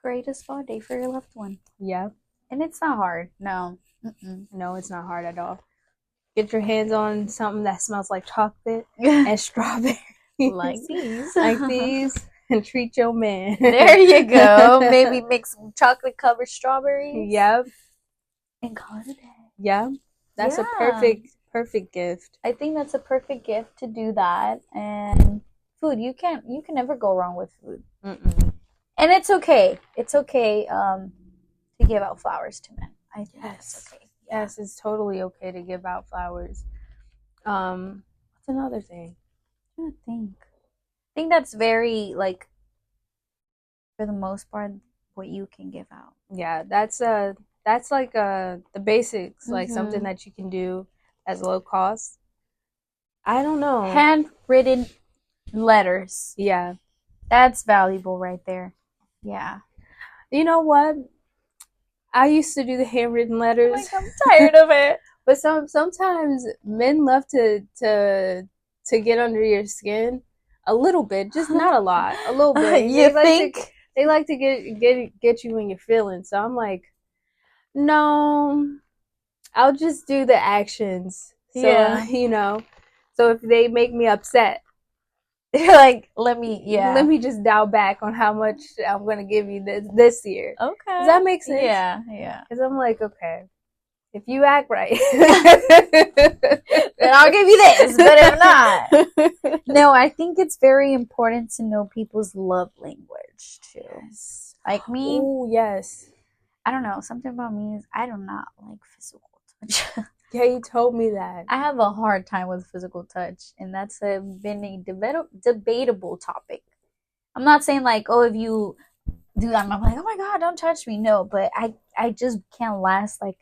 Create a spa day for your loved one. Yeah. And it's not hard. No. No, it's not hard at all. Get your hands on something that smells like chocolate and strawberry. Like these. And treat your man. There you go. Maybe make some chocolate covered strawberries. Yep. And call it a day. Yeah. That's a perfect gift. I think that's a perfect gift to do that. And food, you can never go wrong with food. And it's okay. It's okay to give out flowers to men. I think that's okay. Yes, it's totally okay to give out flowers. What's another thing? I think that's very, like, for the most part, what you can give out. Yeah, that's like the basics, like something that you can do as low cost. I don't know. Handwritten letters. Yeah. That's valuable right there. Yeah. You know what? I used to do the handwritten letters. Like, I'm tired of it. But sometimes men love to get under your skin a little bit, just not a lot, a little bit. They like to get you in your feelings. So I'm like, no, I'll just do the actions. So, so if they make me upset, you're like, let me just dial back on how much I'm going to give you this year. Okay. Does that make sense? Yeah. Because I'm like, okay, if you act right, then I'll give you this, but if not. No, I think it's very important to know people's love language, too. Yes. Like me. Oh, yes. I don't know. Something about me is I do not like physical touch. Yeah, you told me that. I have a hard time with physical touch, and that's been a debatable topic. I'm not saying like, oh, if you do that, I'm like, oh my God, don't touch me. No, but I just can't last like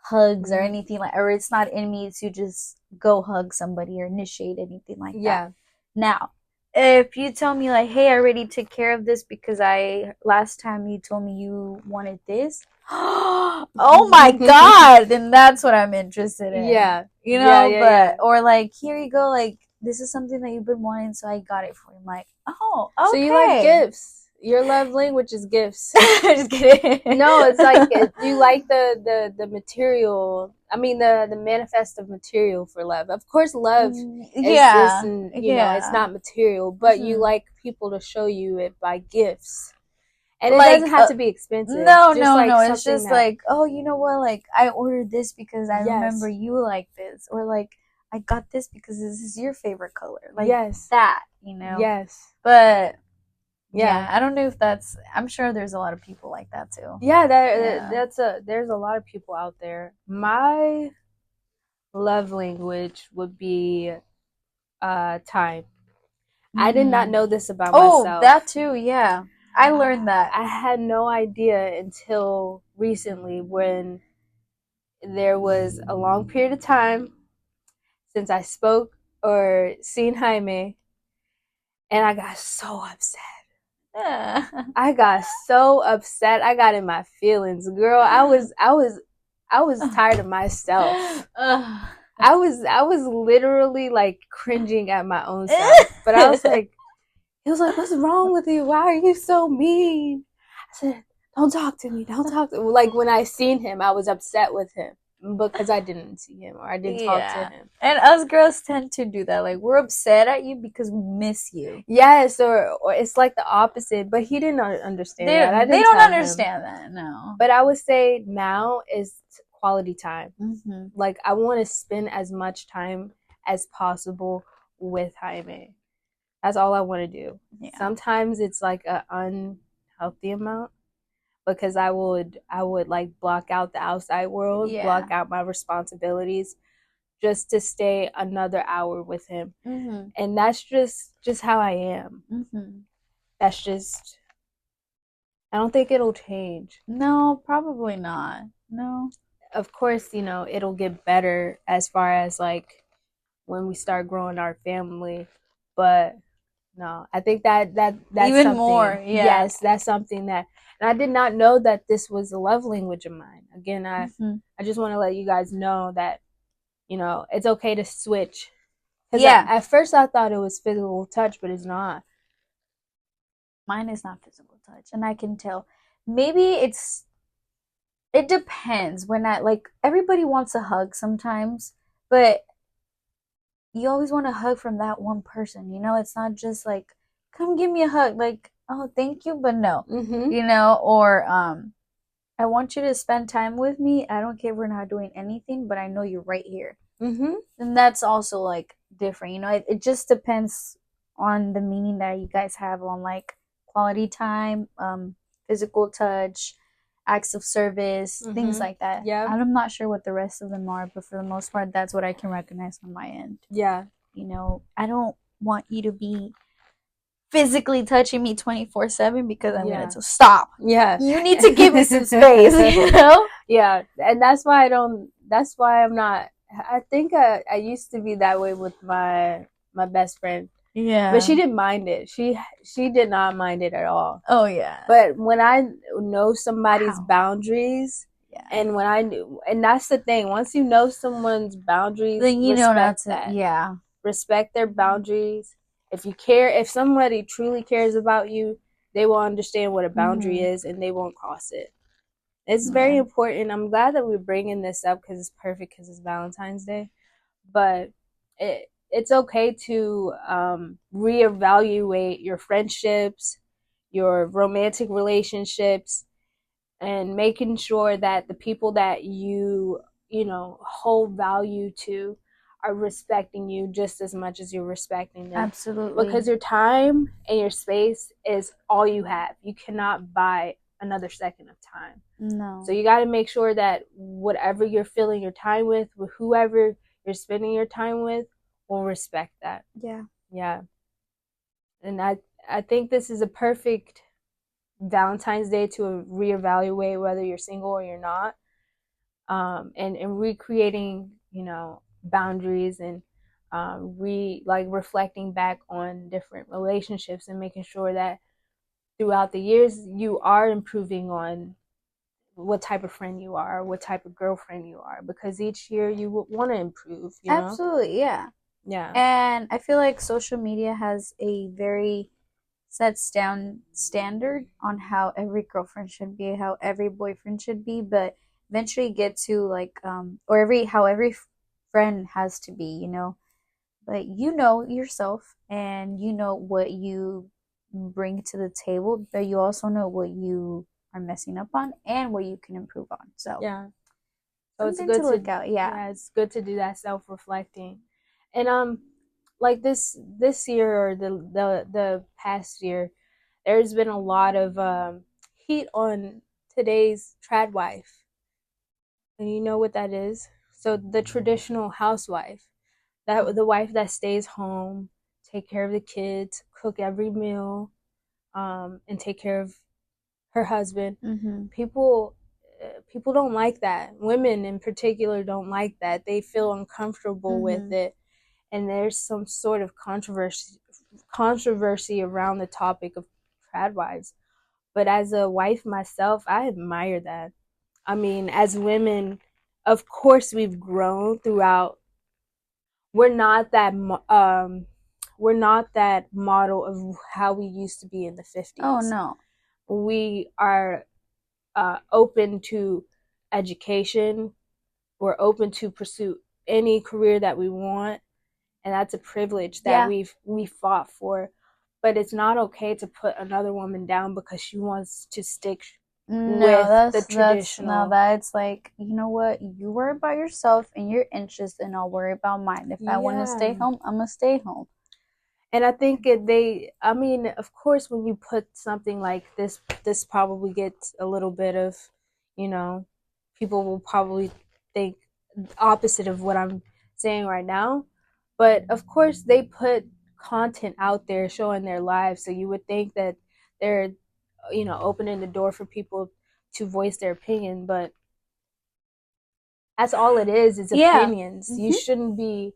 hugs or anything like, or it's not in me to just go hug somebody or initiate anything like that. Yeah. Now, if you tell me like, hey, I already took care of this because last time you told me you wanted this. Oh my God, then that's what I'm interested in. Yeah. Or like, here you go, like, this is something that you've been wanting, so I got it for you. I'm like, oh, okay. So you like gifts. Your love language is gifts. Just kidding. No, it's like you like the material. I mean, the manifest of material for love. Of course, love is this, and you know, it's not material, but you like people to show you it by gifts. And it doesn't have to be expensive. No. It's just like, oh, you know what? Like, I ordered this because I remember you like this, or like, I got this because this is your favorite color. Like that, you know. Yes. But yeah, I don't know if that's. I'm sure there's a lot of people like that too. Yeah, there's a lot of people out there. My love language would be time. I did not know this about myself. Oh, that too. Yeah. I learned that. I had no idea until recently, when there was a long period of time since I spoke or seen Jaime, and I got so upset. I got so upset. I got in my feelings, girl. I was tired of myself. I was literally like cringing at my own self. But I was like, he was like, "What's wrong with you? Why are you so mean?" I said, "Don't talk to me. Don't talk to me." Like when I seen him, I was upset with him because I didn't see him or I didn't talk to him. And us girls tend to do that. Like we're upset at you because we miss you. Yes, or it's like the opposite. But he didn't understand that. They don't understand that. No. But I would say now is quality time. Mm-hmm. Like I want to spend as much time as possible with Jaime. That's all I want to do. Yeah. Sometimes it's like an unhealthy amount because I would like block out the outside world, block out my responsibilities just to stay another hour with him. Mm-hmm. And that's just how I am. Mm-hmm. That's just, I don't think it'll change. No, probably not. No. Of course, it'll get better as far as like when we start growing our family, but no, I think that's even something, more. Yeah. Yes, that's something that, and I did not know that this was a love language of mine. Again, I just want to let you guys know that, it's okay to switch. Yeah. At first I thought it was physical touch, but it's not. Mine is not physical touch, and I can tell. Maybe it depends. When everybody wants a hug sometimes, but you always want a hug from that one person. It's not just like, come give me a hug. Like, oh, thank you, but no. Mm-hmm. Or I want you to spend time with me. I don't care if we're not doing anything, but I know you're right here. Mm-hmm. And that's also like different. It just depends on the meaning that you guys have on like quality time, physical touch, acts of service, things like that. Yeah. I'm not sure what the rest of them are, but for the most part, that's what I can recognize on my end. Yeah. I don't want you to be physically touching me 24/7 because I'm going to stop. Yeah. You need to give me some space, Yeah. And that's why I'm not, I think I used to be that way with my best friend. Yeah. But she didn't mind it. She did not mind it at all. Oh, yeah. But when I know somebody's boundaries, and and that's the thing, once you know someone's boundaries, then you know not to, that. Yeah. Respect their boundaries. If somebody truly cares about you, they will understand what a boundary is and they won't cross it. It's very important. I'm glad that we're bringing this up because it's perfect because it's Valentine's Day. But it's okay to reevaluate your friendships, your romantic relationships, and making sure that the people that you hold value to are respecting you just as much as you're respecting them. Absolutely. Because your time and your space is all you have. You cannot buy another second of time. No. So you got to make sure that whatever you're filling your time with whoever you're spending your time with, will respect that. Yeah. Yeah. And I think this is a perfect Valentine's Day to reevaluate whether you're single or you're not. And recreating, boundaries and reflecting back on different relationships and making sure that throughout the years you are improving on what type of friend you are, what type of girlfriend you are, because each year you would want to improve. Absolutely, yeah. Yeah. And I feel like social media has a very sets down standard on how every girlfriend should be, how every boyfriend should be, but eventually get to like or how every friend has to be, But yourself and you know what you bring to the table, but you also know what you are messing up on and what you can improve on. So yeah. So it's good to look out. Yeah, it's good to do that self-reflecting. And like this year or the past year, there's been a lot of heat on today's trad wife. And you know what that is? So the traditional housewife, that the wife that stays home, take care of the kids, cook every meal, and take care of her husband. Mm-hmm. People don't like that. Women in particular don't like that. They feel uncomfortable with it, and there's some sort of controversy around the topic of trad wives. But as a wife myself, I admire that. I mean, as women, of course we've grown throughout we're not that we're not that model of how we used to be in the 50s. Oh no. We are open to education. We're open to pursue any career that we want, and that's a privilege that we fought for. But it's not okay to put another woman down because she wants to stick with the traditional. That's like, you know what? You worry about yourself and your interests, and I'll worry about mine. If I want to stay home, I'm gonna stay home. And I think I mean, of course, when you put something like this probably gets a little bit of, you know, people will probably think opposite of what I'm saying right now. But of course, they put content out there showing their lives. So you would think that they're, you know, opening the door for people to voice their opinion. But that's all it is opinions. Mm-hmm. You shouldn't be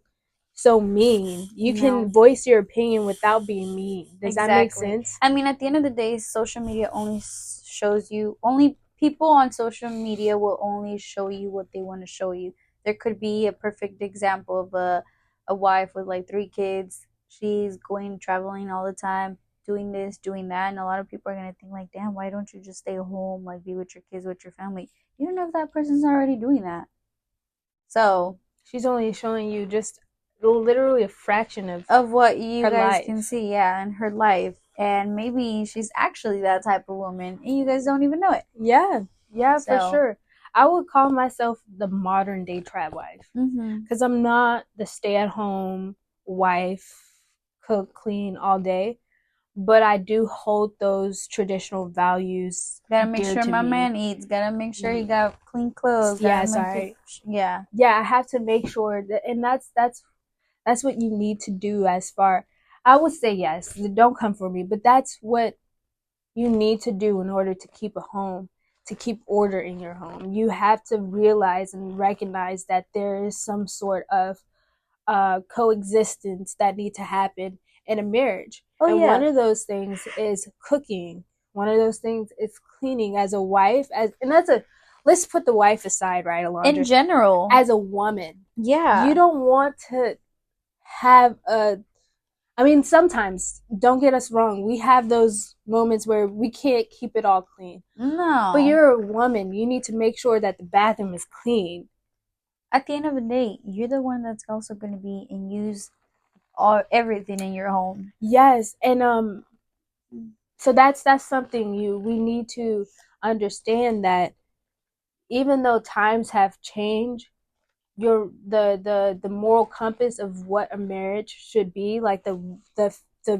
so mean. You can voice your opinion without being mean. Does that make sense? I mean, at the end of the day, social media only shows you, only people on social media will only show you what they want to show you. There could be a perfect example of a wife with like 3 kids. She's going traveling all the time, doing this, doing that, and a lot of people are going to think like, damn, why don't you just stay home, like be with your kids, with your family? You don't know if that person's already doing that. So she's only showing you just literally a fraction of what you guys can see, in her life. And maybe she's actually that type of woman and you guys don't even know it. Yeah, for sure. I would call myself the modern day trad wife because I'm not the stay-at-home wife, cook, clean all day, but I do hold those traditional values. Gotta make sure my man eats. Gotta make sure he got clean clothes. Yeah, I have to make sure that, and that's what you need to do. As far, I would say yes. Don't come for me, but that's what you need to do in order to keep a home, to keep order in your home. You have to realize and recognize that there is some sort of coexistence that need to happen in a marriage. One of those things is cooking. One of those things is cleaning. As a wife, let's put the wife aside, right, Alondra? In general, as a woman, you don't want to have I mean, sometimes, don't get us wrong, we have those moments where we can't keep it all clean. No. But you're a woman. You need to make sure that the bathroom is clean. At the end of the day, you're the one that's also going to be and use everything in your home. Yes, and so that's something we need to understand, that even though times have changed, the moral compass of what a marriage should be, like the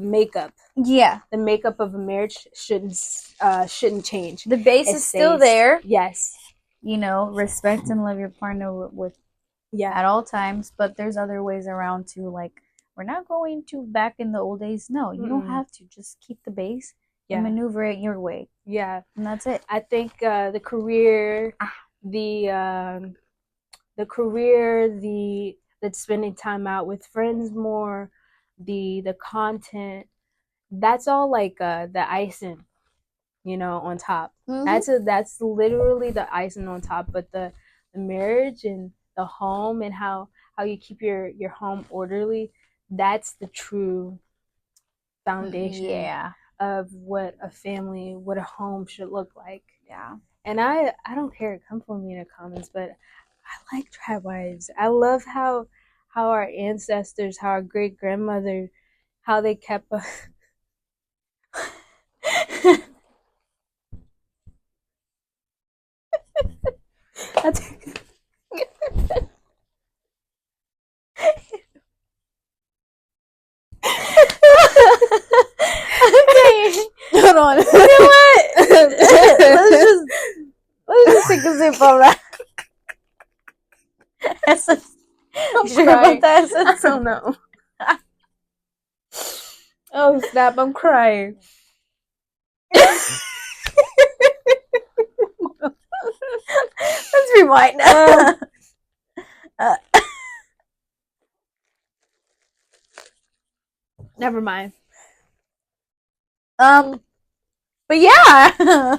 makeup. Yeah. The makeup of a marriage shouldn't change. The base is still there. Yes. You know, respect and love your partner with at all times, but there's other ways around to, like, we're not going to back in the old days. No, you don't have to. Just keep the base and maneuver it your way. Yeah. And that's it. I think the career, the spending time out with friends more, the content, that's all like the icing, on top. That's literally the icing on top. But the marriage and the home and how you keep your home orderly, that's the true foundation of what a family, what a home should look like. Yeah. And I don't care, come for me in the comments, but I like trad wives. I love how our ancestors, how our great grandmother, how they kept us. Okay. Hold on. You know what? let's just take a sip on that. Essence. I'm sure about that, Essence? I don't know. Oh snap! I'm crying. Let's rewind. Never mind. But yeah.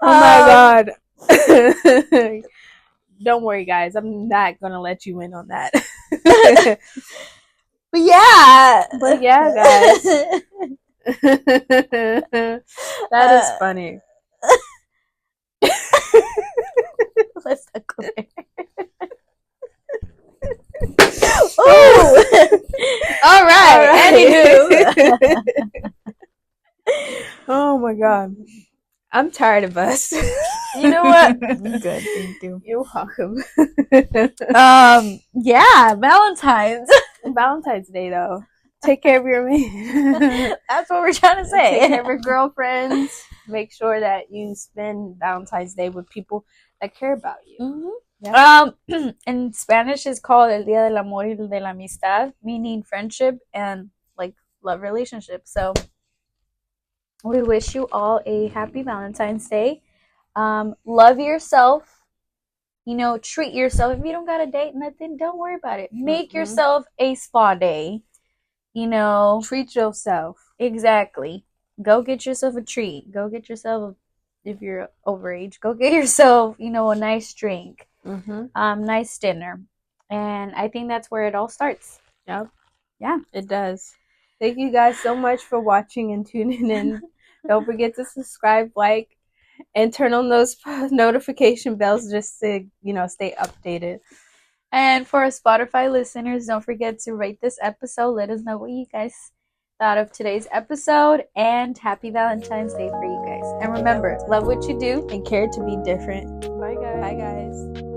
Oh my god. Don't worry, guys. I'm not gonna let you in on that. But yeah, guys. That is funny. Let's not go there. Oh, all right. Anywho. Oh my god, I'm tired of us. You know what? Good, thank you. You're welcome. Yeah, Valentine's Day though. Take care of your man. That's what we're trying to say. Take care of your girlfriends. Make sure that you spend Valentine's Day with people that care about you. Mm-hmm. Yeah. In Spanish, it's called El Día del Amor y de la Amistad, meaning friendship and like love relationship. So we wish you all a happy Valentine's Day. Love yourself. You know, treat yourself. If you don't got a date, nothing, don't worry about it. Make yourself a spa day. You know, treat yourself. Exactly. Go get yourself a treat. Go get yourself, if you're overage, go get yourself, you know, a nice drink. Nice dinner. And I think that's where it all starts. Yep. Yeah. It does. Thank you guys so much for watching and tuning in. Don't forget to subscribe, like, and turn on those notification bells just to, you know, stay updated. And for our Spotify listeners, don't forget to rate this episode. Let us know what you guys thought of today's episode. And happy Valentine's Day for you guys. And remember, love what you do and care to be different. Bye, guys. Bye, guys.